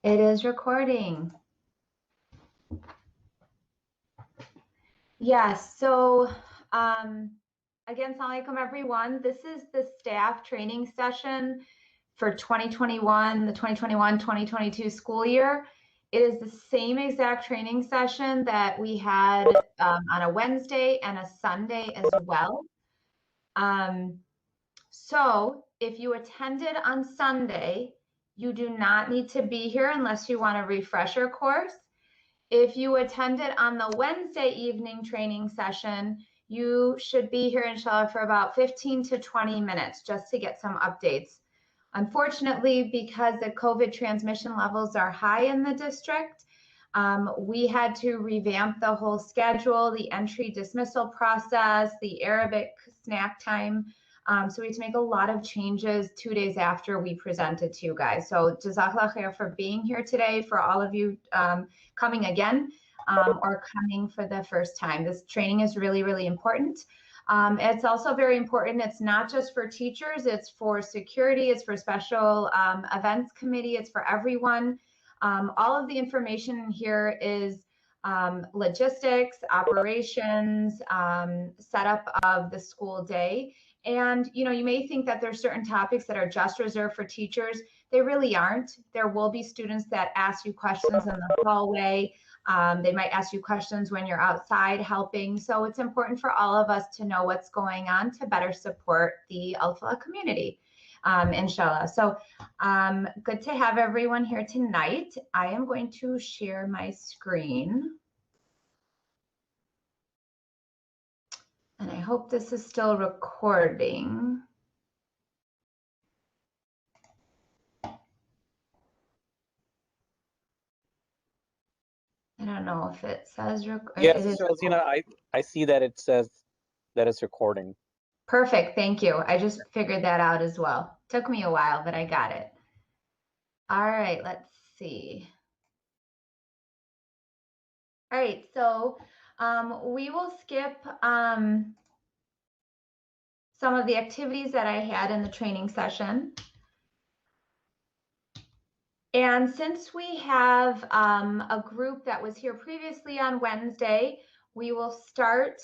It is recording. Yes, so again, assalamu alaikum everyone. This is the staff training session for 2021, the 2021-2022 school year. It is the same exact training session that we had on a Wednesday and a Sunday as well. So if you attended on Sunday, you do not need to be here unless you want a refresher course. If you attended on the Wednesday evening training session, you should be here, inshallah, for about 15 to 20 minutes just to get some updates. Unfortunately, because the COVID transmission levels are high in the district, we had to revamp the whole schedule, the entry dismissal process, the Arabic snack time. So we had to make a lot of changes 2 days after we presented to you guys. So Jazakallah khair for being here today, for all of you coming again or coming for the first time. This training is really, really important. It's also very important. It's not just for teachers, it's for security, it's for special events committee, it's for everyone. All of the information here is logistics, operations, setup of the school day. And you may think that there's certain topics that are just reserved for teachers. They really aren't. There will be students that ask you questions in the hallway. They might ask you questions when you're outside helping. So it's important for all of us to know what's going on to better support the Al-Falah community, inshallah. So good to have everyone here tonight. I am going to share my screen. And I hope this is still recording. I don't know if it says yes, Alzina, I see that it says that it's recording. Perfect, thank you. I just figured that out as well. Took me a while, but I got it. All right, let's see. All right, so we will skip some of the activities that I had in the training session. And since we have a group that was here previously on Wednesday, we will start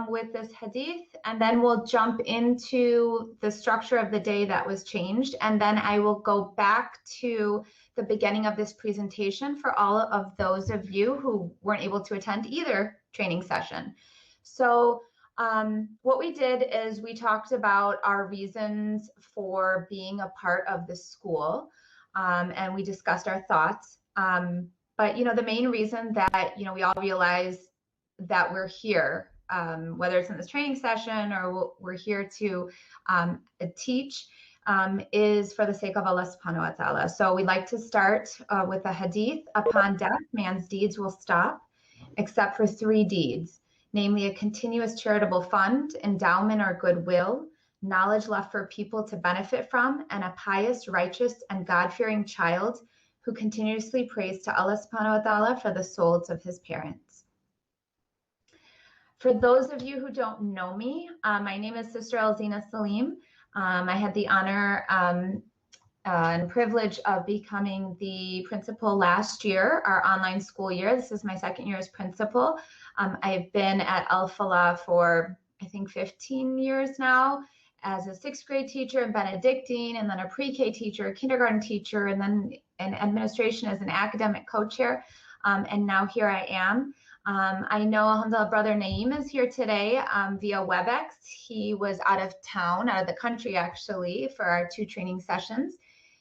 with this hadith, and then we'll jump into the structure of the day that was changed. And then I will go back to the beginning of this presentation for all of those of you who weren't able to attend either training session. So what we did is we talked about our reasons for being a part of the school. And we discussed our thoughts. But the main reason that we all realize that we're here, whether it's in this training session or we're here to teach, is for the sake of Allah subhanahu wa ta'ala. So we like to start with a hadith. Upon death, man's deeds will stop, except for 3 deeds, namely a continuous charitable fund, endowment, or goodwill, knowledge left for people to benefit from, and a pious, righteous, and God-fearing child who continuously prays to Allah subhanahu wa ta'ala for the souls of his parents. For those of you who don't know me, my name is Sister Alzina Salim. I had the honor and privilege of becoming the principal last year, our online school year. This is my 2nd year as principal. I've been at Al-Falah for, I think, 15 years now, as a 6th grade teacher in Benedictine, and then a pre-K teacher, a kindergarten teacher, and then in administration as an academic co-chair. And now here I am. I know, alhamdulillah, Brother Naeem is here today via WebEx. He was out of town, out of the country actually, for our 2 training sessions.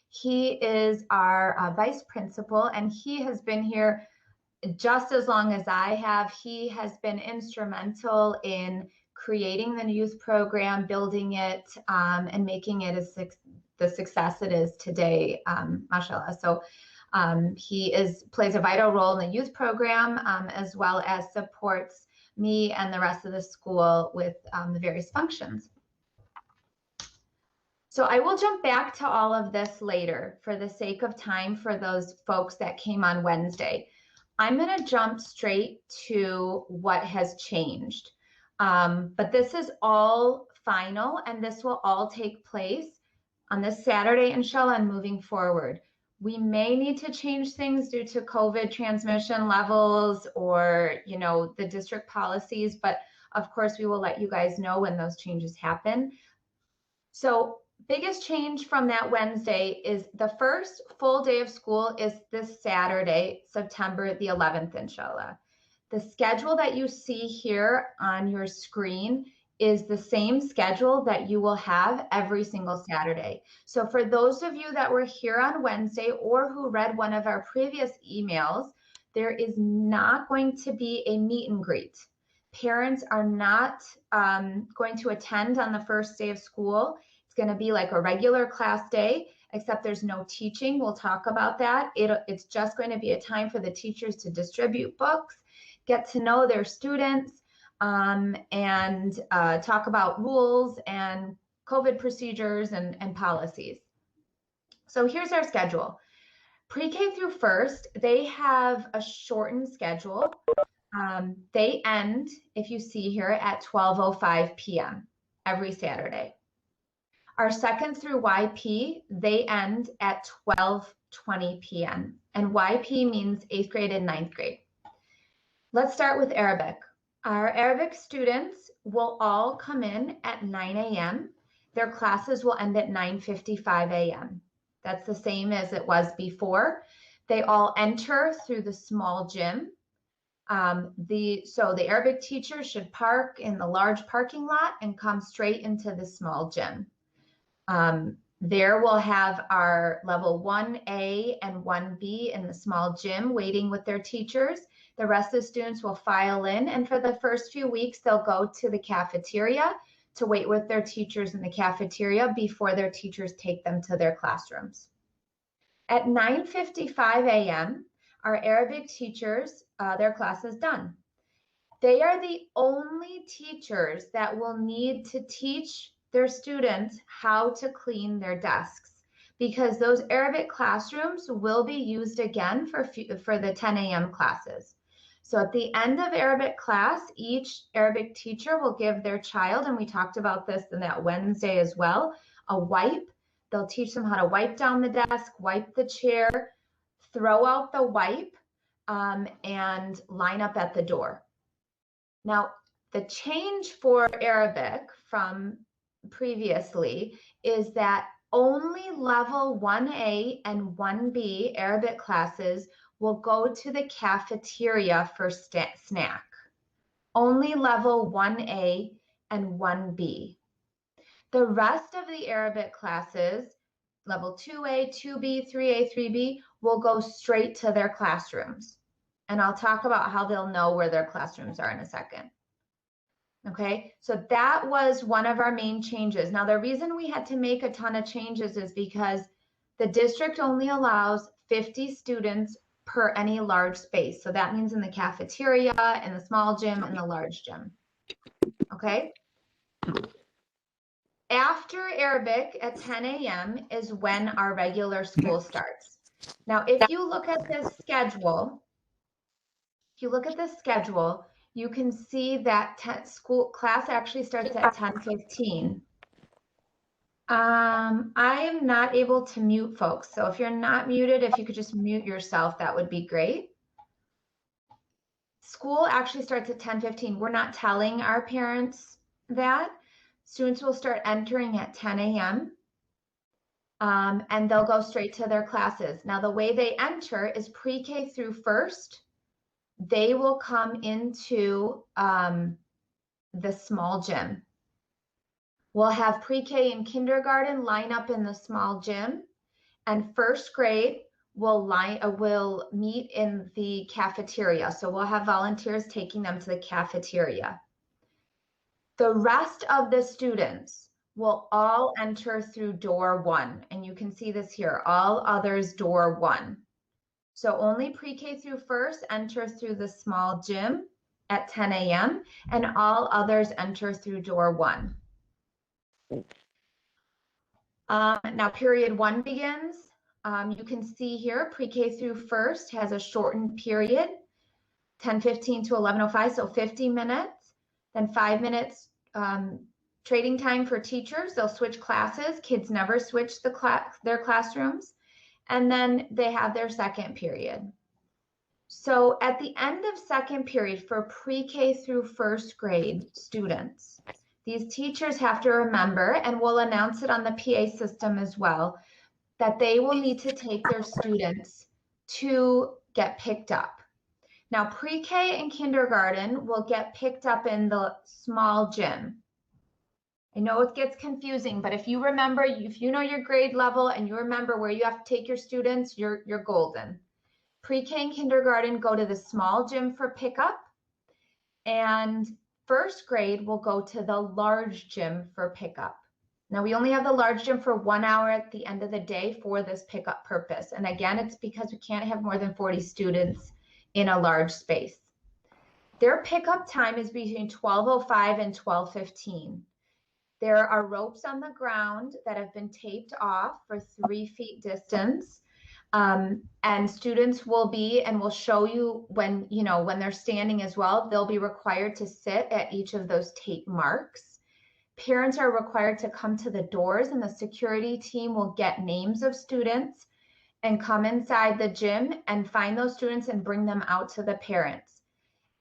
He is our vice principal, and he has been here just as long as I have. He has been instrumental in creating the youth program, building it, and making it the success it is today, mashallah. So he plays a vital role in the youth program, as well as supports me and the rest of the school with the various functions. So I will jump back to all of this later for the sake of time for those folks that came on Wednesday. I'm going to jump straight to what has changed. But this is all final, and this will all take place on this Saturday, inshallah, and moving forward. We may need to change things due to COVID transmission levels or, you know, the district policies, but of course we will let you guys know when those changes happen. So biggest change from that Wednesday is the first full day of school is this Saturday, September the 11th, inshallah. The schedule that you see here on your screen is the same schedule that you will have every single Saturday. So for those of you that were here on Wednesday or who read one of our previous emails, there is not going to be a meet and greet. Parents are not going to attend on the first day of school. It's going to be like a regular class day, except there's no teaching. We'll talk about that. It's just going to be a time for the teachers to distribute books, get to know their students, and talk about rules and COVID procedures and policies. So here's our schedule. Pre-K through first, they have a shortened schedule. They end, if you see here, at 12:05 p.m. every Saturday. Our second through YP, they end at 12:20 p.m. And YP means 8th grade and 9th grade. Let's start with Arabic. Our Arabic students will all come in at 9 a.m. Their classes will end at 9:55 a.m. That's the same as it was before. They all enter through the small gym. So the Arabic teacher should park in the large parking lot and come straight into the small gym. There we'll have our level 1A and 1B in the small gym waiting with their teachers. The rest of the students will file in, and for the first few weeks, they'll go to the cafeteria to wait with their teachers in the cafeteria before their teachers take them to their classrooms. At 9:55 a.m., our Arabic teachers, their class is done. They are the only teachers that will need to teach their students how to clean their desks, because those Arabic classrooms will be used again for the 10 a.m. classes. So at the end of Arabic class, each Arabic teacher will give their child, and we talked about this in that Wednesday as well, a wipe. They'll teach them how to wipe down the desk, wipe the chair, throw out the wipe, and line up at the door. Now, the change for Arabic from previously is that only level 1A and 1B Arabic classes will go to the cafeteria for snack. Only level 1A and 1B. The rest of the Arabic classes, level 2A, 2B, 3A, 3B, will go straight to their classrooms. And I'll talk about how they'll know where their classrooms are in a second. Okay, so that was one of our main changes. Now, the reason we had to make a ton of changes is because the district only allows 50 students per any large space. So that means in the cafeteria, in the small gym, and the large gym. Okay. After Arabic at 10 a.m. is when our regular school starts. Now, if you look at this schedule, you can see that school class actually starts at 10:15. I am not able to mute folks. So if you're not muted, if you could just mute yourself, that would be great. School actually starts at 10:15. We're not telling our parents that. Students will start entering at 10 a.m. And they'll go straight to their classes. Now, the way they enter is pre-K through first. They will come into the small gym. We'll have pre-K and kindergarten line up in the small gym, and first grade will meet in the cafeteria. So we'll have volunteers taking them to the cafeteria. The rest of the students will all enter through door 1, and you can see this here, all others door 1. So only pre-K through first enter through the small gym at 10 a.m. and all others enter through door 1. Now period 1 begins. You can see here pre-K through first has a shortened period, 10:15 to 11:05, so 50 minutes. Then 5 minutes trading time for teachers. They'll switch classes. Kids never switch their classrooms. and then they have their second period. So at the end of second period for pre-K through first grade students, these teachers have to remember, and we'll announce it on the PA system as well, that they will need to take their students to get picked up. Now, pre-K and kindergarten will get picked up in the small gym. I know it gets confusing, but if you remember, if you know your grade level and you remember where you have to take your students, you're golden. Pre-K and kindergarten go to the small gym for pickup, and first grade will go to the large gym for pickup. Now, we only have the large gym for 1 hour at the end of the day for this pickup purpose. And again, it's because we can't have more than 40 students in a large space. Their pickup time is between 12:05 and 12:15. There are ropes on the ground that have been taped off for 3 feet distance. And students will be, and we'll show you when they're standing as well, they'll be required to sit at each of those tape marks. Parents are required to come to the doors, and the security team will get names of students and come inside the gym and find those students and bring them out to the parents.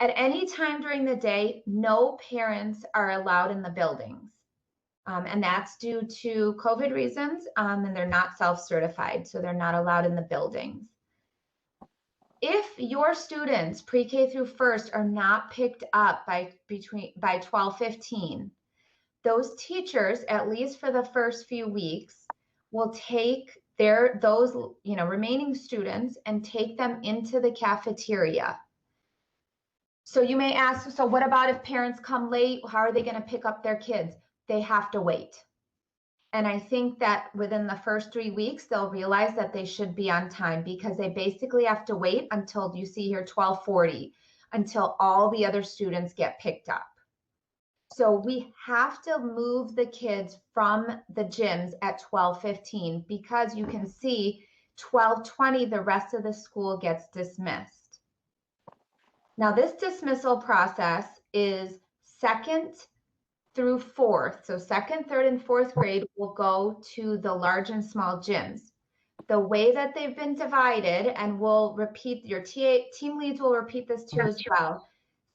At any time during the day, no parents are allowed in the buildings. And that's due to COVID reasons, and they're not self-certified, so they're not allowed in the buildings. If your students pre-K through first are not picked up by 12:15, those teachers, at least for the first few weeks, will take those remaining students and take them into the cafeteria. So you may ask, so what about if parents come late? How are they going to pick up their kids? They have to wait. And I think that within the first 3 weeks, they'll realize that they should be on time, because they basically have to wait until, you see here, 12:40, until all the other students get picked up. So we have to move the kids from the gyms at 12:15, because you can see 12:20, the rest of the school gets dismissed. Now, this dismissal process is second through fourth. So second, third, and fourth grade will go to the large and small gyms. The way that they've been divided, and we'll repeat, your team leads will repeat this too as well.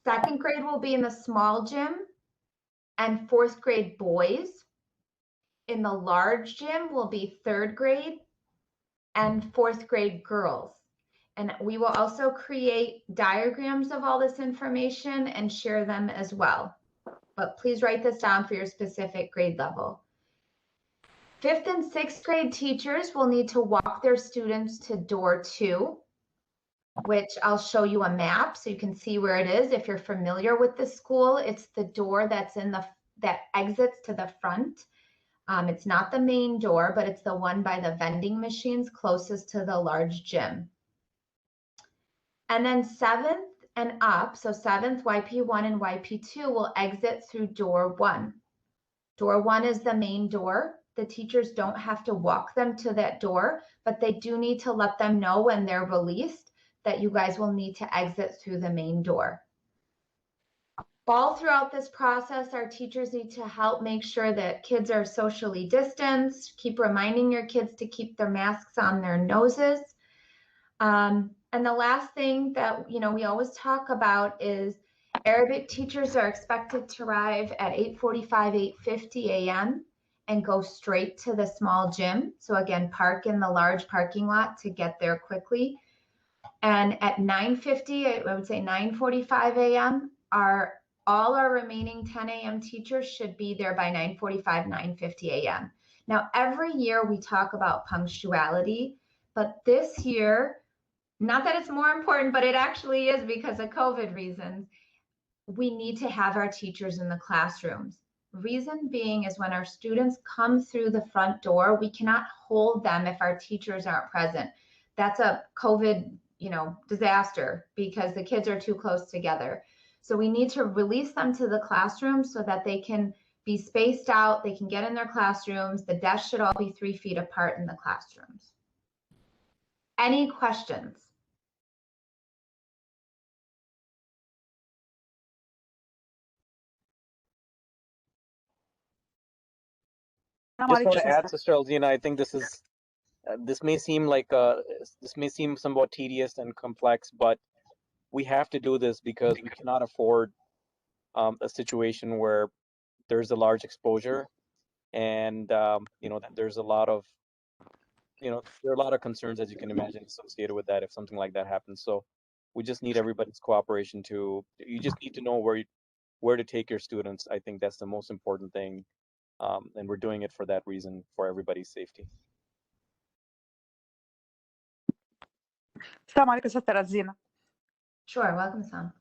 Second grade will be in the small gym and fourth grade boys. In the large gym will be third grade and fourth grade girls. And we will also create diagrams of all this information and share them as well. But please write this down for your specific grade level. Fifth and sixth grade teachers will need to walk their students to door 2, which I'll show you a map so you can see where it is. If you're familiar with the school, it's the door that exits to the front. It's not the main door, but it's the one by the vending machines closest to the large gym. And then 7th and up, so 7th, YP1 and YP2 will exit through door 1. Door 1 is the main door. The teachers don't have to walk them to that door, but they do need to let them know when they're released that you guys will need to exit through the main door. All throughout this process, our teachers need to help make sure that kids are socially distanced, keep reminding your kids to keep their masks on their noses. And the last thing that we always talk about is Arabic teachers are expected to arrive at 8:45, 8:50 a.m. and go straight to the small gym. So again, park in the large parking lot to get there quickly. And at 9:50, I would say 9:45 a.m., all our remaining 10 a.m. teachers should be there by 9:45, 9:50 a.m. Now, every year we talk about punctuality, but this year, not that it's more important, but it actually is because of COVID reasons, we need to have our teachers in the classrooms. Reason being is when our students come through the front door, we cannot hold them if our teachers aren't present. That's a COVID, disaster, because the kids are too close together. So we need to release them to the classroom so that they can be spaced out, they can get in their classrooms. The desks should all be 3 feet apart in the classrooms. Any questions? Just want to add, Sister Alzina, I think this is this may seem somewhat tedious and complex, but we have to do this because we cannot afford a situation where there's a large exposure, and there's a lot of there are a lot of concerns, as you can imagine, associated with that if something like that happens. So we just need everybody's cooperation you just need to know where to take your students. I think that's the most important thing. And we're doing it for that reason, for everybody's safety. السلام عليكم ستر أزينة. Sure, welcome, Sam.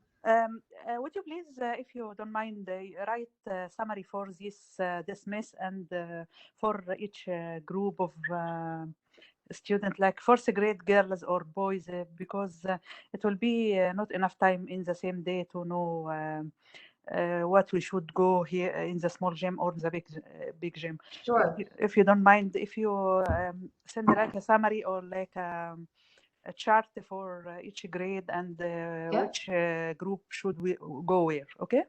Would you please, if you don't mind, write summary for this dismiss and for each group of students, like fourth grade girls or boys, because it will be not enough time in the same day to know what we should go here in the small gym or the big gym. Sure. If you don't mind, if you send like a summary or like a chart for each grade and which group should we go where, okay?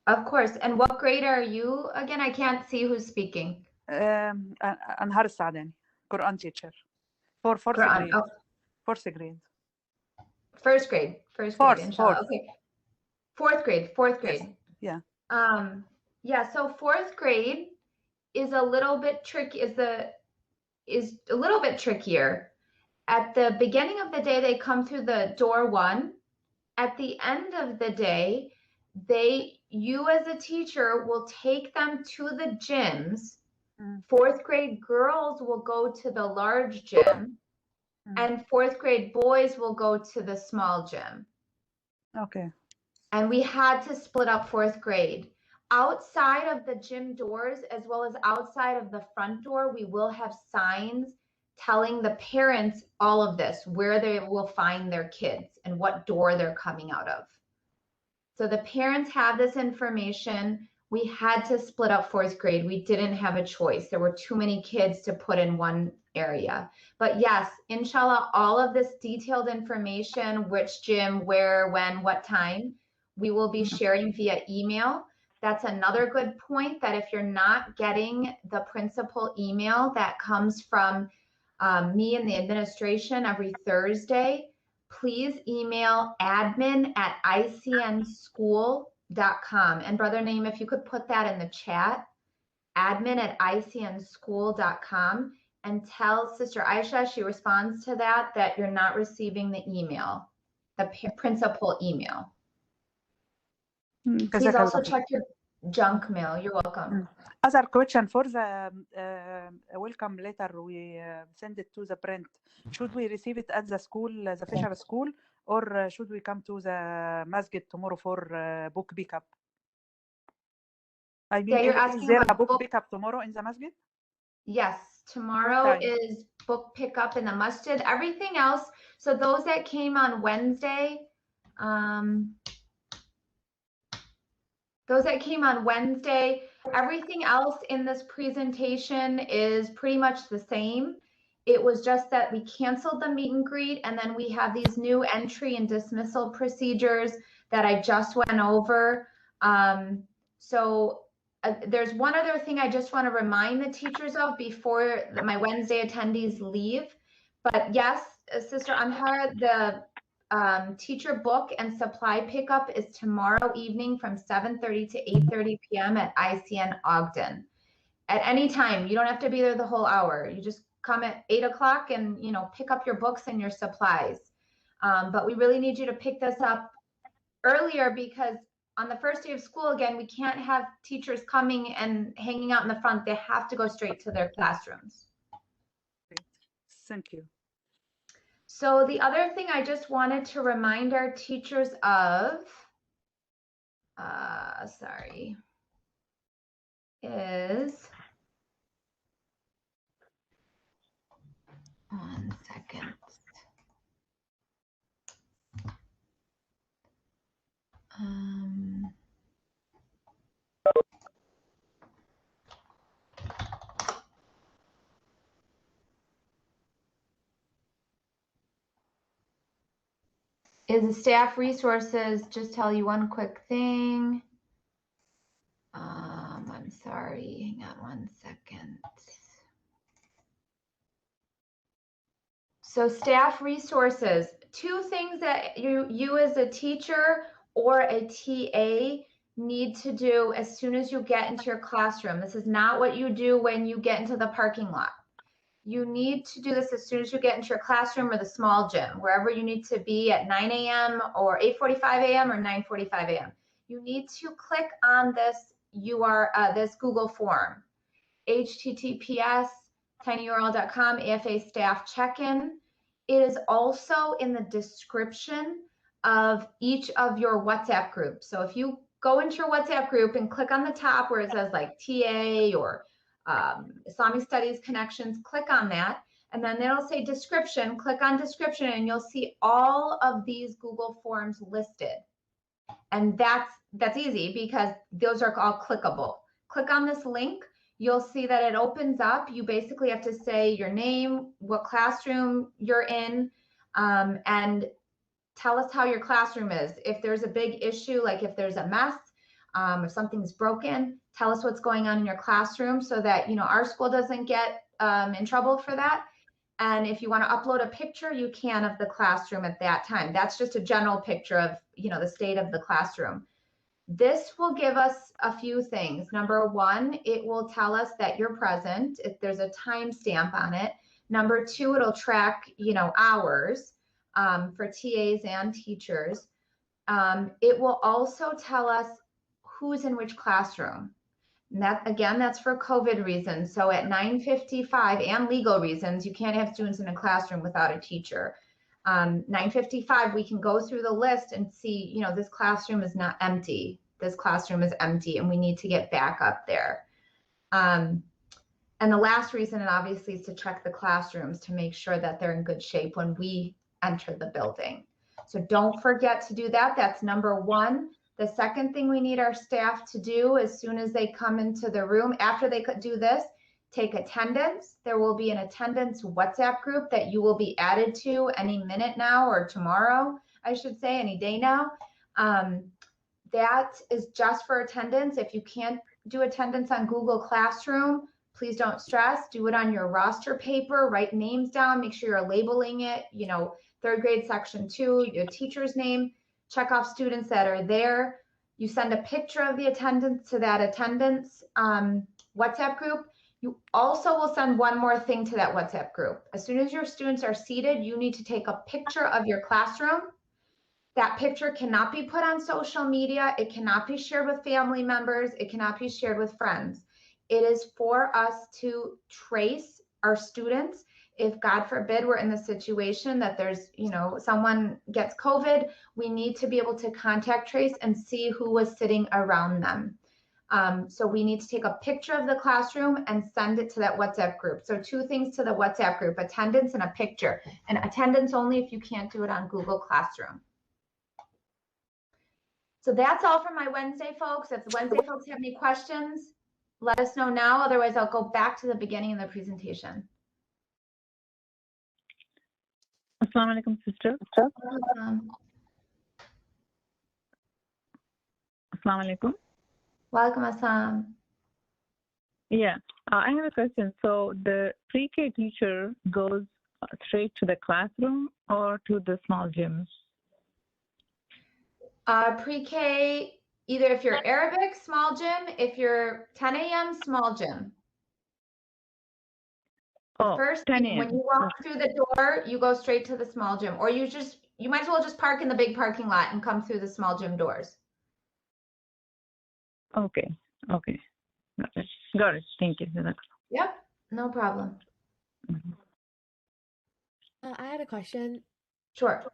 Of course. And what grade are you again? I can't see who's speaking. أنهار السعداني, Quran teacher for fourth Quran. grade. Oh, Fourth grade. first grade. First grade, inshallah. Okay. Fourth grade. Yes. Yeah. Yeah, so fourth grade is a little bit tricky, is a little bit trickier. At the beginning of the day, they come through the door 1. At the end of the day, you as a teacher will take them to the gyms. Fourth grade girls will go to the large gym, and fourth grade boys will go to the small gym. Okay. And we had to split up fourth grade. Outside of the gym doors, as well as outside of the front door, we will have signs telling the parents all of this, where they will find their kids and what door they're coming out of. So the parents have this information. We had to split up fourth grade. We didn't have a choice. There were too many kids to put in one area. But yes, inshallah, all of this detailed information, which gym, where, when, what time, we will be sharing via email. That's another good point, that if you're not getting the principal email that comes from me and the administration every Thursday, please email admin@icnschool.com. And Brother Naeem, if you could put that in the chat, admin@icnschool.com, and tell Sister Aisha, she responds to that you're not receiving the email, the principal email. Please also check your junk mail. You're welcome. Other question for the welcome letter, we send it to the print. Should we receive it at the school, the Fisher school, or should we come to the masjid tomorrow for book pickup? I mean, you're is there a book pickup tomorrow in the masjid? Yes, tomorrow is book pickup in the masjid. Everything else, so those that came on Wednesday, everything else in this presentation is pretty much the same. It was just that we canceled the meet and greet, and then we have these new entry and dismissal procedures that I just went over. There's one other thing I just want to remind the teachers of before my Wednesday attendees leave. But yes, Sister Anhar, the teacher book and supply pickup is tomorrow evening from 7:30 to 8:30 p.m. at ICN Ogden. At any time, you don't have to be there the whole hour. You just come at 8 o'clock and pick up your books and your supplies. But we really need you to pick this up earlier, because on the first day of school, again, we can't have teachers coming and hanging out in the front. They have to go straight to their classrooms. Thank you. So the other thing I just wanted to remind our teachers of, is, one second. Is the staff resources, just tell you one quick thing. I'm sorry, hang on one second. So staff resources, two things that you as a teacher or a TA need to do as soon as you get into your classroom. This is not what you do when you get into the parking lot. You need to do this as soon as you get into your classroom or the small gym, wherever you need to be at 9 a.m. or 8:45 a.m. or 9:45 a.m. You need to click on this this Google form, https tinyurl.com AFA staff check-in. It is also in the description of each of your WhatsApp groups. So if you go into your WhatsApp group and click on the top where it says like TA or Islamic Studies Connections, click on that. And then it'll say description, click on description, and you'll see all of these Google Forms listed. And that's easy because those are all clickable. Click on this link. You'll see that it opens up. You basically have to say your name, what classroom you're in, and tell us how your classroom is. If there's a big issue, like if there's a mess, if something's broken, tell us what's going on in your classroom so that, our school doesn't get in trouble for that. And if you want to upload a picture, you can of the classroom at that time. That's just a general picture of, the state of the classroom. This will give us a few things. Number one, it will tell us that you're present if there's a timestamp on it. Number two, it'll track, hours for TAs and teachers. It will also tell us who's in which classroom. And that's for COVID reasons. So at 9:55 and legal reasons, you can't have students in a classroom without a teacher. 9:55, we can go through the list and see, this classroom is not empty. This classroom is empty and we need to get back up there. And the last reason, and obviously, is to check the classrooms to make sure that they're in good shape when we enter the building. So don't forget to do that. That's number one. The second thing we need our staff to do as soon as they come into the room, after they could do this, take attendance. There will be an attendance WhatsApp group that you will be added to any minute now, or tomorrow, I should say, any day now. That is just for attendance. If you can't do attendance on Google Classroom, please don't stress. Do it on your roster paper, write names down, make sure you're labeling it, third grade section 2, your teacher's name, check off students that are there. You send a picture of the attendance to that attendance WhatsApp group. You also will send one more thing to that WhatsApp group. As soon as your students are seated, you need to take a picture of your classroom. That picture cannot be put on social media. It cannot be shared with family members. It cannot be shared with friends. It is for us to trace our students. If God forbid we're in the situation that there's, someone gets COVID, we need to be able to contact trace and see who was sitting around them. So we need to take a picture of the classroom and send it to that WhatsApp group. So two things to the WhatsApp group, attendance and a picture. And attendance only if you can't do it on Google Classroom. So that's all for my Wednesday folks. If the Wednesday folks have any questions, let us know now. Otherwise, I'll go back to the beginning of the presentation. Assalamu alaikum, sister. Assalamu alaikum. Welcome, Assam. Yeah, I have a question. So the pre-K teacher goes straight to the classroom or to the small gyms? Pre-K, either if you're Arabic, small gym. If you're 10 a.m., small gym. First thing, when you walk through the door, you go straight to the small gym, or you might as well just park in the big parking lot and come through the small gym doors. Okay. Got it. Thank you. Yep, no problem. I had a question. Sure.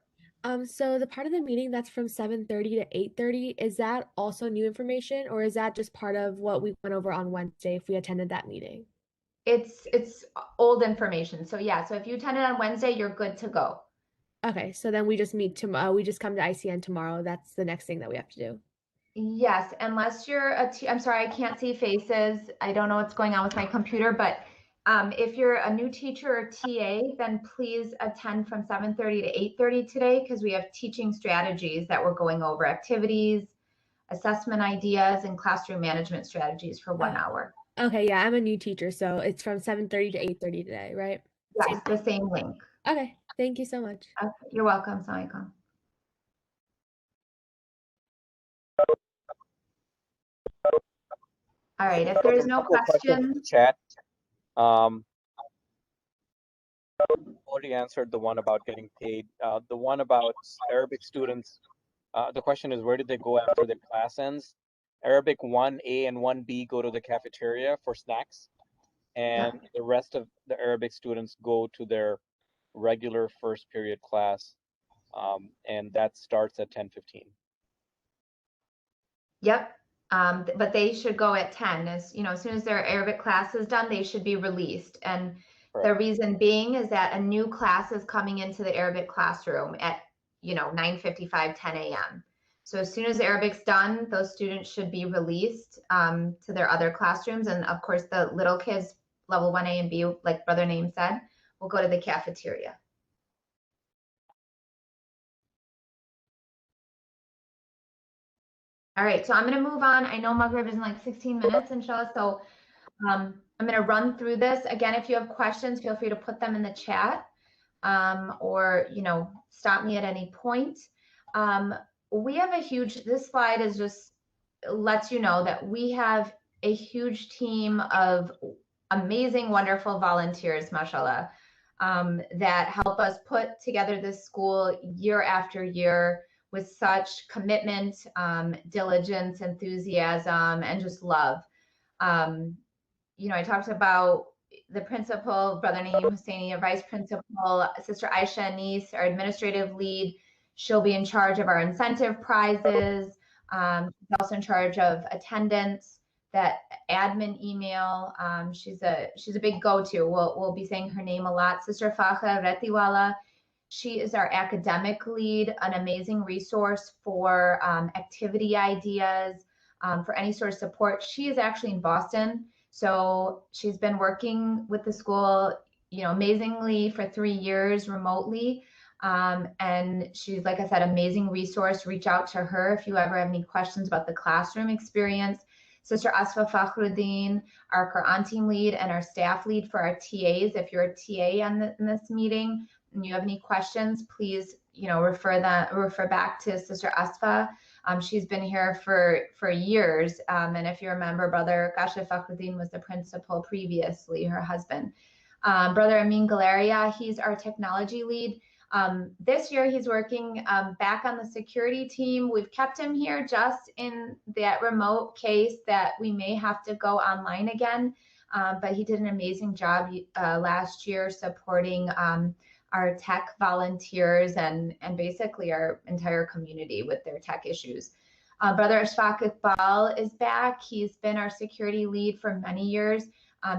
So the part of the meeting that's from 7:30 to 8:30, is that also new information, or is that just part of what we went over on Wednesday if we attended that meeting? It's old information. So yeah, so if you attended on Wednesday, you're good to go. Okay, so then we just meet tomorrow. We just come to ICN tomorrow. That's the next thing that we have to do. Yes, unless you're I'm sorry, I can't see faces. I don't know what's going on with my computer, but if you're a new teacher or TA, then please attend from 7:30 to 8:30 today, because we have teaching strategies that we're going over, activities, assessment ideas, and classroom management strategies for 1 hour. Okay, yeah, I'm a new teacher, so it's from 7:30 to 8:30 today, right? Yes, the same link. Okay, Thank you so much. You're welcome. Assalamu alaikum. All right, if there's no Couple of questions in the questions, chat. Already answered the one about getting paid. The one about Arabic students, the question is, where did they go after their class ends? Arabic 1A and 1B go to the cafeteria for snacks, and the rest of the Arabic students go to their regular first period class, and that starts at 10:15. yep. But they should go at 10. As soon as their Arabic class is done, they should be released. And the reason being is that a new class is coming into the Arabic classroom at 9:55, 10 a.m. So as soon as Arabic's done, those students should be released to their other classrooms. And of course, the little kids, level 1A and B, like Brother Naeem said, will go to the cafeteria. All right, so I'm going to move on. I know Maghrib is in like 16 minutes, inshallah. So I'm going to run through this. Again, if you have questions, feel free to put them in the chat or, stop me at any point. We have this slide is just lets you know that we have a huge team of amazing, wonderful volunteers, mashallah, that help us put together this school year after year with such commitment, diligence, enthusiasm, and just love. I talked about the principal, Brother Naeem Husseini, a vice principal, Sister Aisha Anis, our administrative lead. She'll be in charge of our incentive prizes. She's also in charge of attendance, that admin email. She's a big go-to. We'll be saying her name a lot. Sister Fakha Retiwala. She is our academic lead, an amazing resource for activity ideas, for any sort of support. She is actually in Boston. So she's been working with the school, amazingly for 3 years remotely. And she's, like I said, amazing resource. Reach out to her if you ever have any questions about the classroom experience. Sister Asfa Fakhruddin, our Quran team lead and our staff lead for our TAs. If you're a TA in this meeting and you have any questions, please, refer back to Sister Asfa. She's been here for years. And if you remember, Brother Kashif Fakhruddin was the principal previously, her husband. Brother Amin Galeria, he's our technology lead. This year he's working back on the security team. We've kept him here just in that remote case that we may have to go online again. But he did an amazing job last year supporting our tech volunteers and basically our entire community with their tech issues. Brother Ashfaq Iqbal is back. He's been our security lead for many years.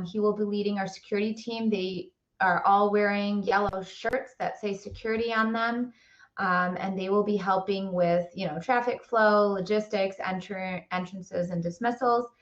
He will be leading our security team. They are all wearing yellow shirts that say security on them. And they will be helping with, traffic flow, logistics, entrances, and dismissals.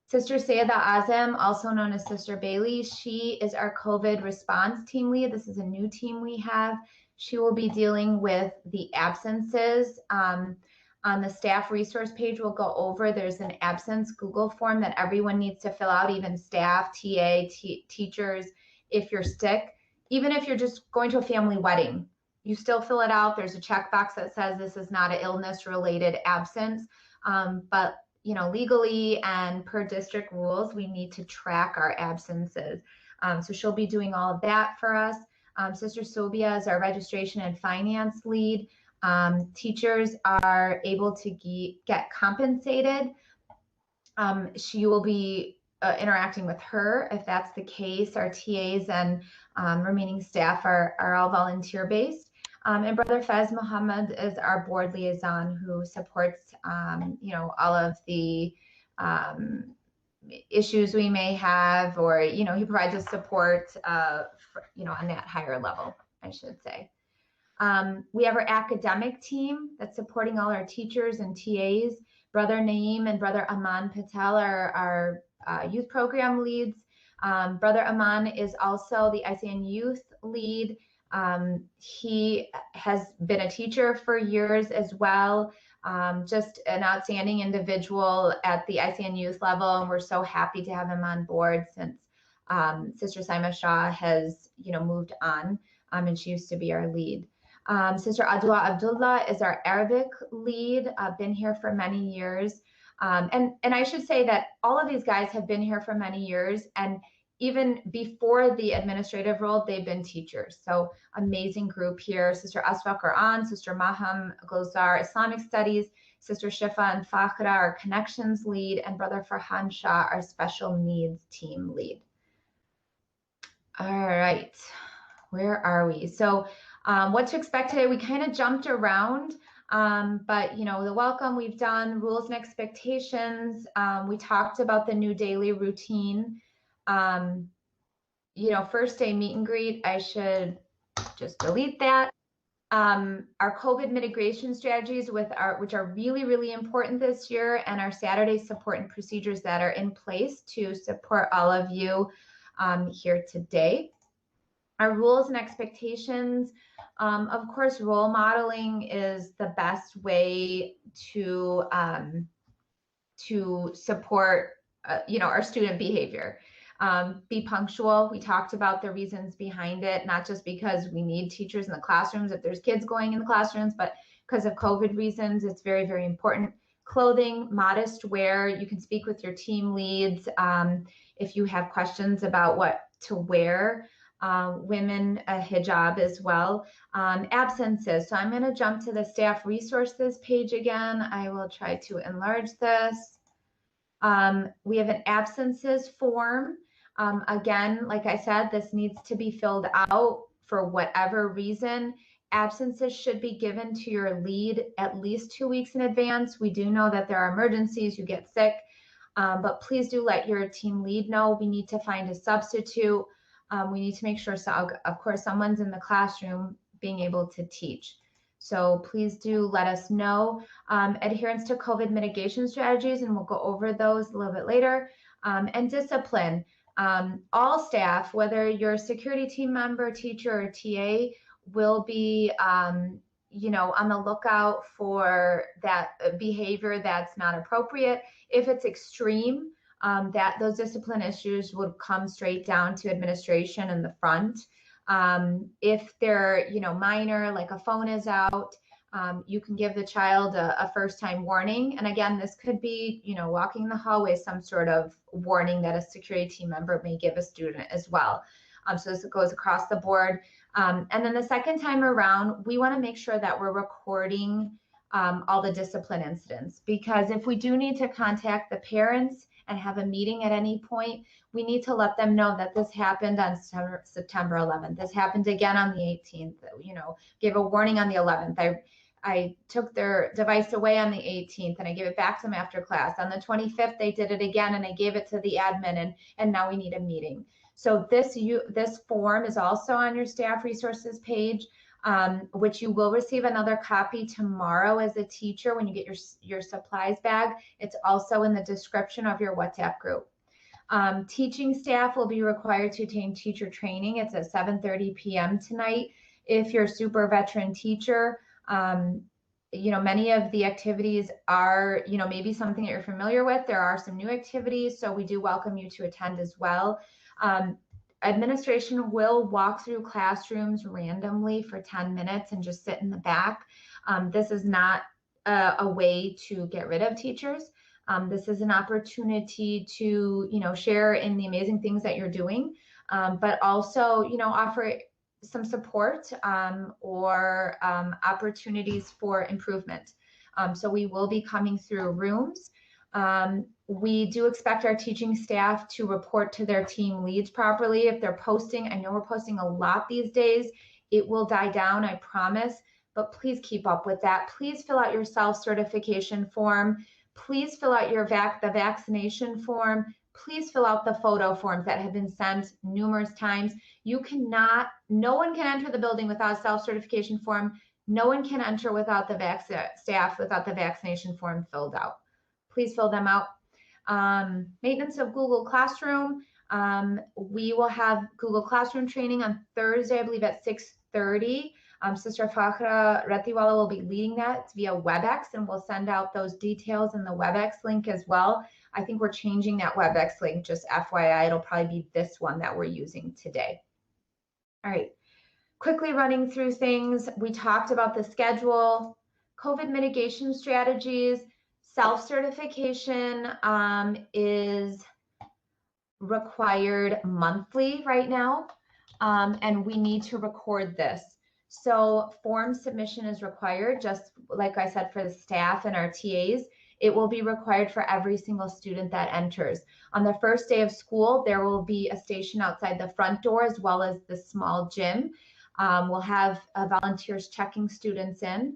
Sister Sayeda Azam, also known as Sister Bailey, she is our COVID response team lead. This is a new team we have. She will be dealing with the absences. On the staff resource page, we'll go over, there's an absence Google form that everyone needs to fill out, even staff, TA, teachers. If you're sick, even if you're just going to a family wedding, you still fill it out. There's a checkbox that says this is not an illness-related absence. But legally and per district rules, we need to track our absences. So she'll be doing all of that for us. Sister Sobia is our registration and finance lead. Teachers are able to get compensated. She will be interacting with her if that's the case. Our TAs and remaining staff are all volunteer based. And Brother Faiz Muhammad is our board liaison who supports, all of the issues we may have, or, he provides us support, on that higher level, I should say. We have our academic team that's supporting all our teachers and TAs. Brother Naeem and Brother Aman Patel are our youth program leads. Brother Aman is also the ICN youth lead. He has been a teacher for years as well. Just an outstanding individual at the ICN youth level, and we're so happy to have him on board since Sister Saima Shah has, moved on. and she used to be our lead. Sister Adwa Abdullah is our Arabic lead, been here for many years. And I should say that all of these guys have been here for many years, and even before the administrative role, they've been teachers. So amazing group here. Sister Aswa Quran, Sister Maham Gozar, Islamic Studies, Sister Shifa and Fakhra, our Connections lead, and Brother Farhan Shah, our Special Needs team lead. All right, where are we? So what to expect today? We kind of jumped around, but you know, the welcome we've done, rules and expectations. We talked about the new daily routine. You know, first day meet and greet, I should just delete that. Our COVID mitigation strategies which are really, really important this year, and our Saturday support and procedures that are in place to support all of you here today. Our rules and expectations, of course, role modeling is the best way to support, you know, our student behavior. Be punctual. We talked about the reasons behind it, not just because we need teachers in the classrooms if there's kids going in the classrooms, but because of COVID reasons. It's very, very important. Clothing, modest wear. You can speak with your team leads if you have questions about what to wear. Women, a hijab as well. Absences. So I'm going to jump to the staff resources page again. I will try to enlarge this. We have an absences form. Again, like I said, this needs to be filled out for whatever reason. Absences should be given to your lead at least 2 weeks in advance. We do know that there are emergencies, you get sick, but please do let your team lead know. We need to find a substitute. We need to make sure, so of course, someone's in the classroom being able to teach. So please do let us know. Adherence to COVID mitigation strategies, and we'll go over those a little bit later. And discipline. All staff, whether you're a security team member, teacher, or TA, will be you know, on the lookout for that behavior that's not appropriate. If it's extreme, that those discipline issues would come straight down to administration in the front. If they're, you know, minor, like a phone is out, you can give the child a first-time warning. And again, this could be, you know, walking in the hallway, some sort of warning that a security team member may give a student as well. So this goes across the board. And then the second time around, we want to make sure that we're recording all the discipline incidents, because if we do need to contact the parents and have a meeting at any point, we need to let them know that this happened on September 11th. This happened again on the 18th, you know, gave a warning on the 11th. I took their device away on the 18th and I gave it back to them after class. On the 25th, they did it again and I gave it to the admin, and now we need a meeting. So this form is also on your staff resources page, which you will receive another copy tomorrow as a teacher when you get your supplies bag. It's also in the description of your WhatsApp group. Teaching staff will be required to attend teacher training. It's at 7:30 p.m. tonight. If you're a super veteran teacher, you know, many of the activities are, you know, maybe something that you're familiar with. There are some new activities, so we do welcome you to attend as well. Administration will walk through classrooms randomly for 10 minutes and just sit in the back. This is not a way to get rid of teachers. This is an opportunity to, you know, share in the amazing things that you're doing, but also, you know, offer some support or opportunities for improvement. So we will be coming through rooms. We do expect our teaching staff to report to their team leads properly. If they're posting, I know we're posting a lot these days. It will die down, I promise, but please keep up with that. Please fill out your self-certification form. Please fill out the vaccination form. Please fill out the photo forms that have been sent numerous times. No one can enter the building without a self-certification form. No one can enter without the staff without the vaccination form filled out. Please fill them out. Maintenance of Google Classroom. We will have Google Classroom training on Thursday, I believe at 6:30. Sister Fakhra Ratiwala will be leading that via WebEx, and we'll send out those details in the WebEx link as well. I think we're changing that WebEx link, just FYI. It'll probably be this one that we're using today. All right. quickly running through things, we talked about the schedule, COVID mitigation strategies. Self-certification is required monthly right now, and we need to record this. So form submission is required, just like I said, for the staff and our TAs. It will be required for every single student that enters. On the first day of school, there will be a station outside the front door as well as the small gym. We'll have volunteers checking students in,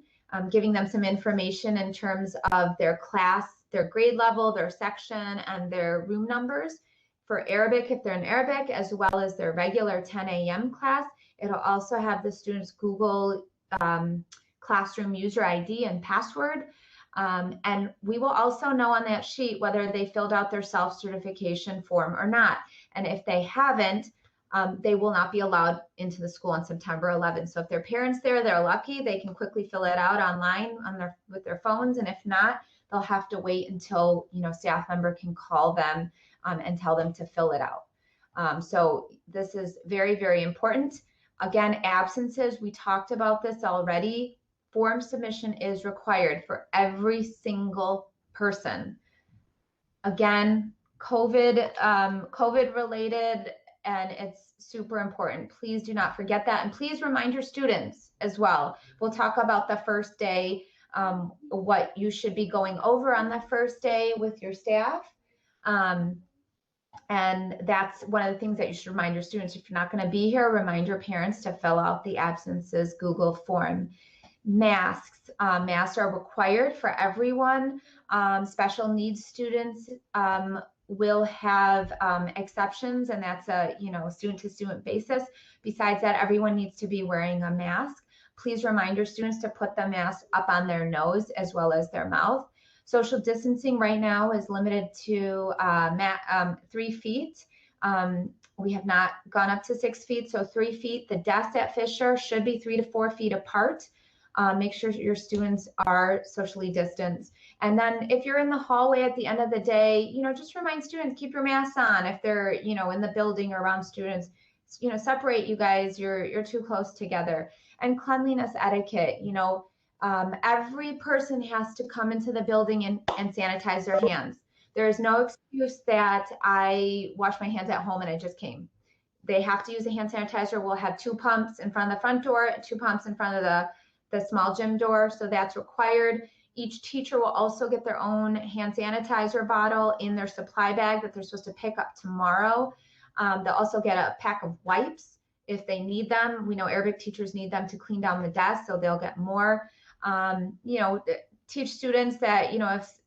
giving them some information in terms of their class, their grade level, their section, and their room numbers. For Arabic, if they're in Arabic, as well as their regular 10 a.m. class, it'll also have the students Google Classroom user ID and password. And we will also know on that sheet whether they filled out their self-certification form or not. And if they haven't, they will not be allowed into the school on September 11th. So if their parents there, they're lucky, they can quickly fill it out online on with their phones. And if not, they'll have to wait until, staff member can call them and tell them to fill it out. So this is very, very important. Again, absences, we talked about this already. Form submission is required for every single person. Again, COVID related, and it's super important. Please do not forget that. And please remind your students as well. We'll talk about the first day, what you should be going over on the first day with your staff. And that's one of the things that you should remind your students. If you're not going to be here, remind your parents to fill out the absences Google form. Masks. Masks are required for everyone. Special needs students will have exceptions, and that's a student-to-student basis. Besides that, everyone needs to be wearing a mask. Please remind your students to put the mask up on their nose as well as their mouth. Social distancing right now is limited to 3 feet. We have not gone up to 6 feet, so 3 feet. The desks at Fisher should be 3 to 4 feet apart. Make sure your students are socially distanced. And then if you're in the hallway at the end of the day, just remind students, keep your masks on. If they're, in the building or around students, separate, you guys, you're too close together. And cleanliness etiquette, every person has to come into the building and sanitize their hands. There is no excuse that I wash my hands at home and I just came. They have to use a hand sanitizer. We'll have 2 pumps in front of the front door, 2 pumps in front of the small gym door, so that's required. Each teacher will also get their own hand sanitizer bottle in their supply bag that they're supposed to pick up tomorrow. They'll also get a pack of wipes if they need them. We know Arabic teachers need them to clean down the desk, so they'll get more. Teach students that,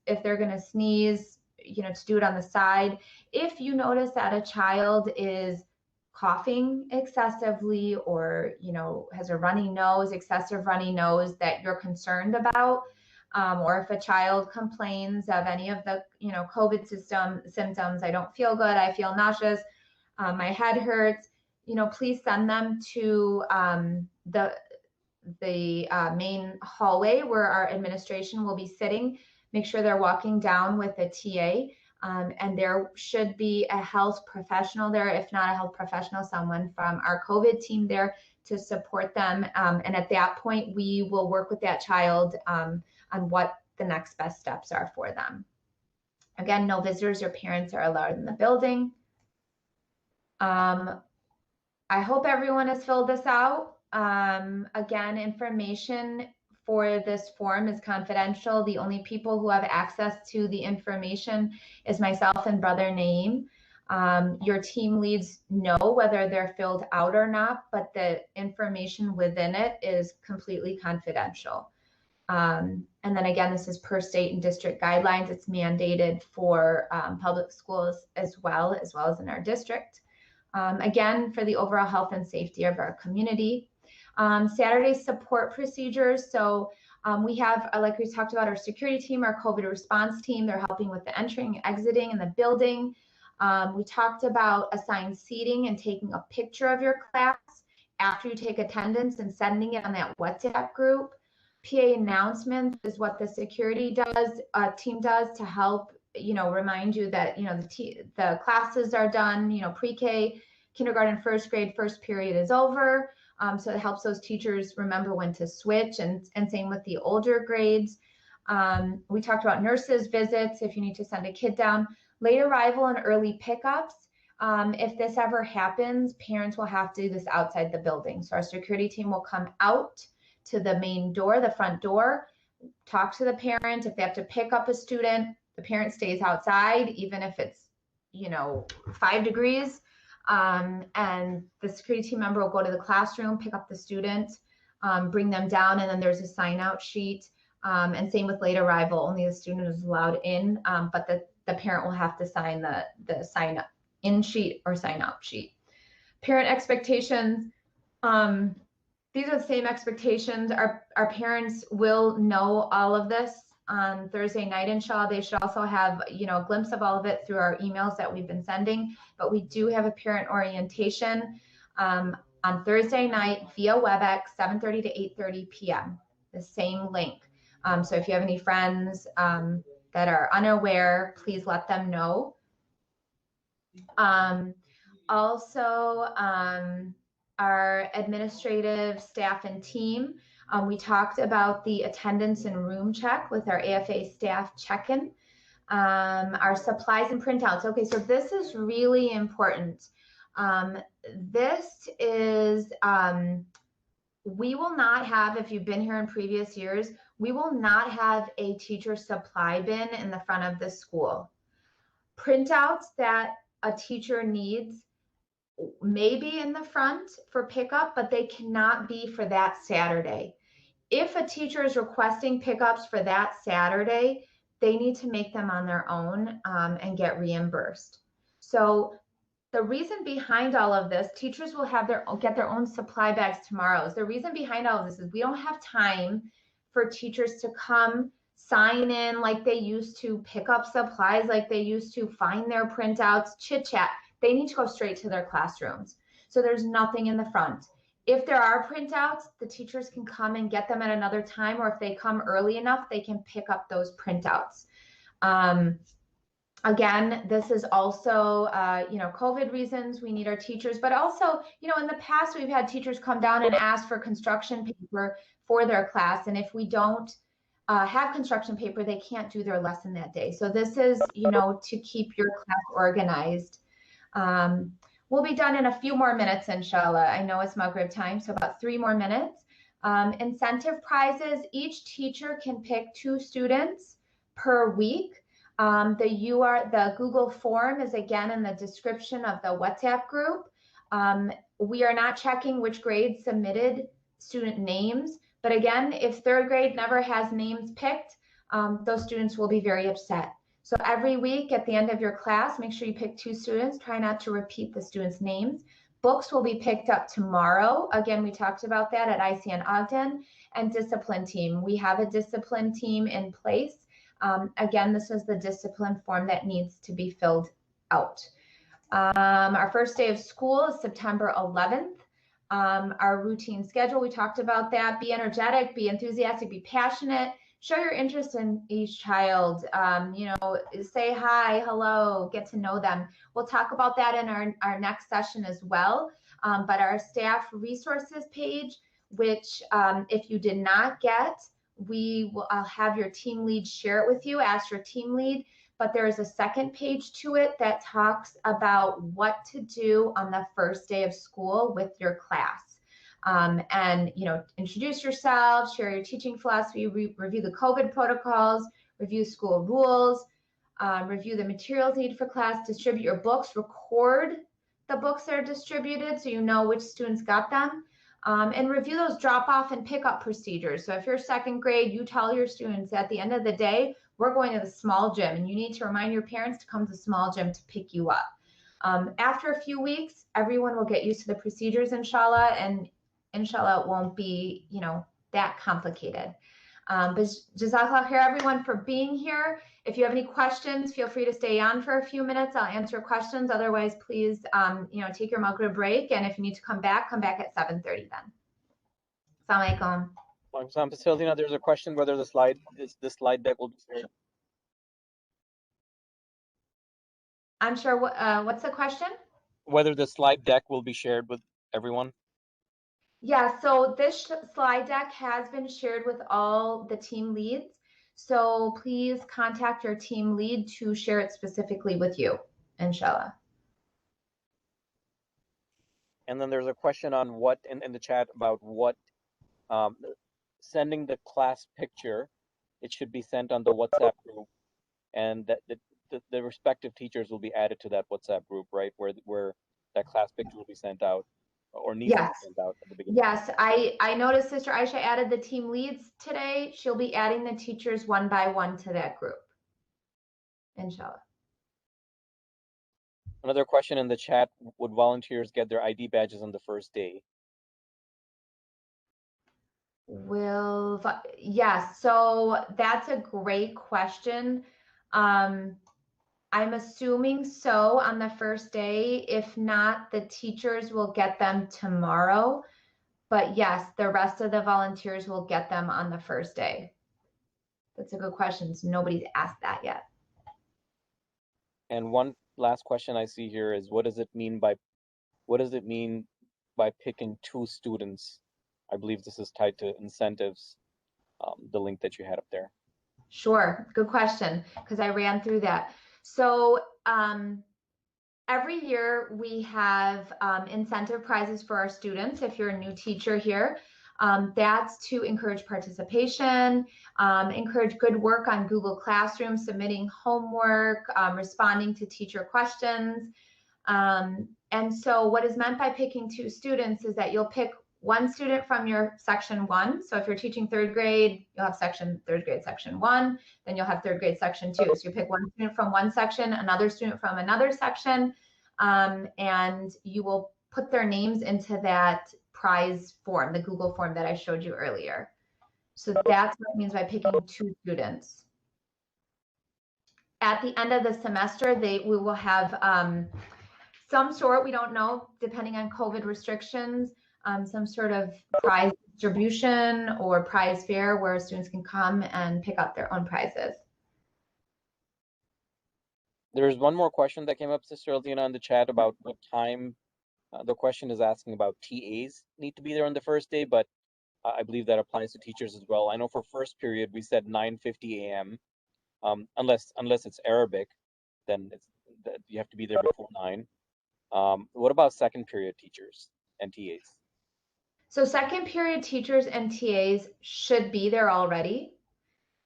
if they're going to sneeze, to do it on the side. If you notice that a child is coughing excessively or, has a runny nose, excessive runny nose that you're concerned about, or if a child complains of any of the, COVID symptoms, I don't feel good, I feel nauseous, my head hurts, please send them to the main hallway where our administration will be sitting. Make sure they're walking down with a TA. And there should be a health professional there, if not a health professional, someone from our COVID team there to support them. And at that point, we will work with that child on what the next best steps are for them. Again, no visitors or parents are allowed in the building. I hope everyone has filled this out. Again, information for this form is confidential. The only people who have access to the information is myself and Brother Naeem. Your team leads know whether they're filled out or not, but the information within it is completely confidential. And then again, this is per state and district guidelines. It's mandated for public schools as well as in our district. Again, for the overall health and safety of our community. Saturday support procedures. So we have, like we talked about, our security team, our COVID response team. They're helping with the entering and exiting in the building. We talked about assigned seating and taking a picture of your class after you take attendance and sending it on that WhatsApp group. PA announcements is what the security team does to help, remind you that, the classes are done, pre-K, kindergarten, first grade, first period is over. So it helps those teachers remember when to switch, and same with the older grades. We talked about nurses visits if you need to send a kid down. Late arrival and early pickups. If this ever happens, parents will have to do this outside the building. So our security team will come out to the main door, the front door, talk to the parent. If they have to pick up a student, the parent stays outside, even if it's, 5 degrees. And the security team member will go to the classroom, pick up the student, bring them down, and then there's a sign out sheet. And same with late arrival, only the student is allowed in, but the parent will have to sign the sign in sheet or sign out sheet. Parent expectations. These are the same expectations. Our parents will know all of this on Thursday night, inshallah. They should also have, a glimpse of all of it through our emails that we've been sending. But we do have a parent orientation on Thursday night via WebEx, 7:30 to 8:30 p.m. The same link. So if you have any friends that are unaware, please let them know. Also, our administrative staff and team, we talked about the attendance and room check with our AFA staff check-in. Our supplies and printouts. Okay, so this is really important. This is, we will not have, if you've been here in previous years, we will not have a teacher supply bin in the front of the school. Printouts that a teacher needs may be in the front for pickup, but they cannot be for that Saturday. If a teacher is requesting pickups for that Saturday, they need to make them on their own and get reimbursed. So the reason behind all of this, teachers will have get their own supply bags tomorrow. The reason behind all of this is we don't have time for teachers to come sign in like they used to, pick up supplies like they used to, find their printouts, chit chat. They need to go straight to their classrooms. So there's nothing in the front. If there are printouts, the teachers can come and get them at another time, or if they come early enough, they can pick up those printouts. Again, this is also, COVID reasons. We need our teachers, but also, in the past, we've had teachers come down and ask for construction paper for their class. And if we don't have construction paper, they can't do their lesson that day. So this is, to keep your class organized. We'll be done in a few more minutes, inshallah. I know it's Maghrib time, so about 3 more minutes. Incentive prizes, each teacher can pick 2 students per week. The Google form is again in the description of the WhatsApp group. We are not checking which grade submitted student names, but again, if 3rd grade never has names picked, those students will be very upset. So every week at the end of your class, make sure you pick 2 students. Try not to repeat the students' names. Books will be picked up tomorrow. Again, we talked about that at ICN Ogden. And discipline team. We have a discipline team in place. Again, this is the discipline form that needs to be filled out. Our first day of school is September 11th. Our routine schedule, we talked about that. Be energetic, be enthusiastic, be passionate. Show your interest in each child. Say hi, hello, get to know them. We'll talk about that in our next session as well. But our staff resources page, which if you did not get, I'll have your team lead share it with you. Ask your team lead. But there is a second page to it that talks about what to do on the first day of school with your class. And introduce yourself, share your teaching philosophy, review the COVID protocols, review school rules, review the materials needed for class, distribute your books, record the books that are distributed so you know which students got them, and review those drop-off and pick-up procedures. So if you're 2nd grade, you tell your students at the end of the day, we're going to the small gym, and you need to remind your parents to come to the small gym to pick you up. After a few weeks, everyone will get used to the procedures, inshallah, and inshallah, it won't be, that complicated. But Jazakallah khair, everyone, for being here. If you have any questions, feel free to stay on for a few minutes. I'll answer questions. Otherwise, please, take your Maghrib break. And if you need to come back at 7:30 then. Assalamu alaikum. Facility, there's a question whether the slide deck will be shared. I'm sure. What's the question? Whether the slide deck will be shared with everyone. Yeah, so this slide deck has been shared with all the team leads. So please contact your team lead to share it specifically with you, inshallah. And then there's a question on what in the chat about what sending the class picture. It should be sent on the WhatsApp group, and that the respective teachers will be added to that WhatsApp group, right? Where that class picture will be sent out or needs to be Yes. sent out at the beginning. Yes, I noticed Sister Aisha added the team leads today. She'll be adding the teachers one by one to that group, inshallah. Another question in the chat, would volunteers get their ID badges on the first day? Yes, so that's a great question. I'm assuming so on the first day. If not, the teachers will get them tomorrow. But yes, the rest of the volunteers will get them on the first day. That's a good question. So nobody's asked that yet. And one last question I see here is what does it mean by picking 2 students? I believe this is tied to incentives, the link that you had up there. Sure, good question, because I ran through that. So every year we have incentive prizes for our students. If you're a new teacher here, that's to encourage participation, encourage good work on Google Classroom, submitting homework, responding to teacher questions. And so what is meant by picking 2 students is that you'll pick one student from your section 1. So if you're teaching 3rd grade, you'll have 3rd grade section 1, then you'll have 3rd grade section 2. So you pick one student from one section, another student from another section, and you will put their names into that prize form, the Google form that I showed you earlier. So that's what it means by picking 2 students. At the end of the semester, we will have some sort, we don't know, depending on COVID restrictions, some sort of prize distribution or prize fair where students can come and pick up their own prizes. There's one more question that came up, Sister Altina, in the chat about what time. The question is asking about TAs need to be there on the first day, but I believe that applies to teachers as well. I know for first period we said 9:50 a.m. Unless it's Arabic, then you have to be there before 9. What about second period teachers and TAs? So second period teachers and TAs should be there already,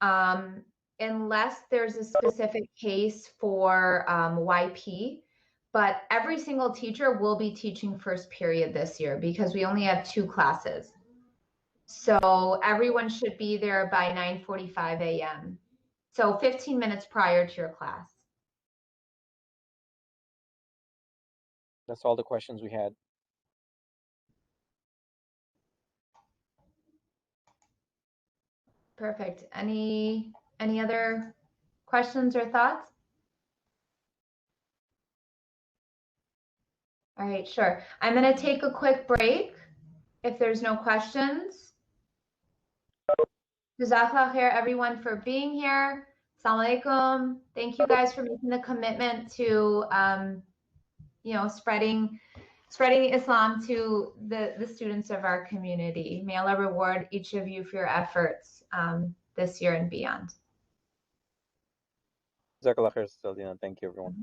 unless there's a specific case for YP. But every single teacher will be teaching first period this year because we only have 2 classes. So everyone should be there by 9:45 a.m. So 15 minutes prior to your class. That's all the questions we had. Perfect. Any other questions or thoughts? All right, sure. I'm going to take a quick break if there's no questions. Jazakallah khair, everyone, for being here. Assalamu alaikum. Thank you guys for making the commitment to, spreading Islam to the students of our community. May Allah reward each of you for your efforts this year and beyond. Jazakallah khair, Sister Altina. Thank you, everyone.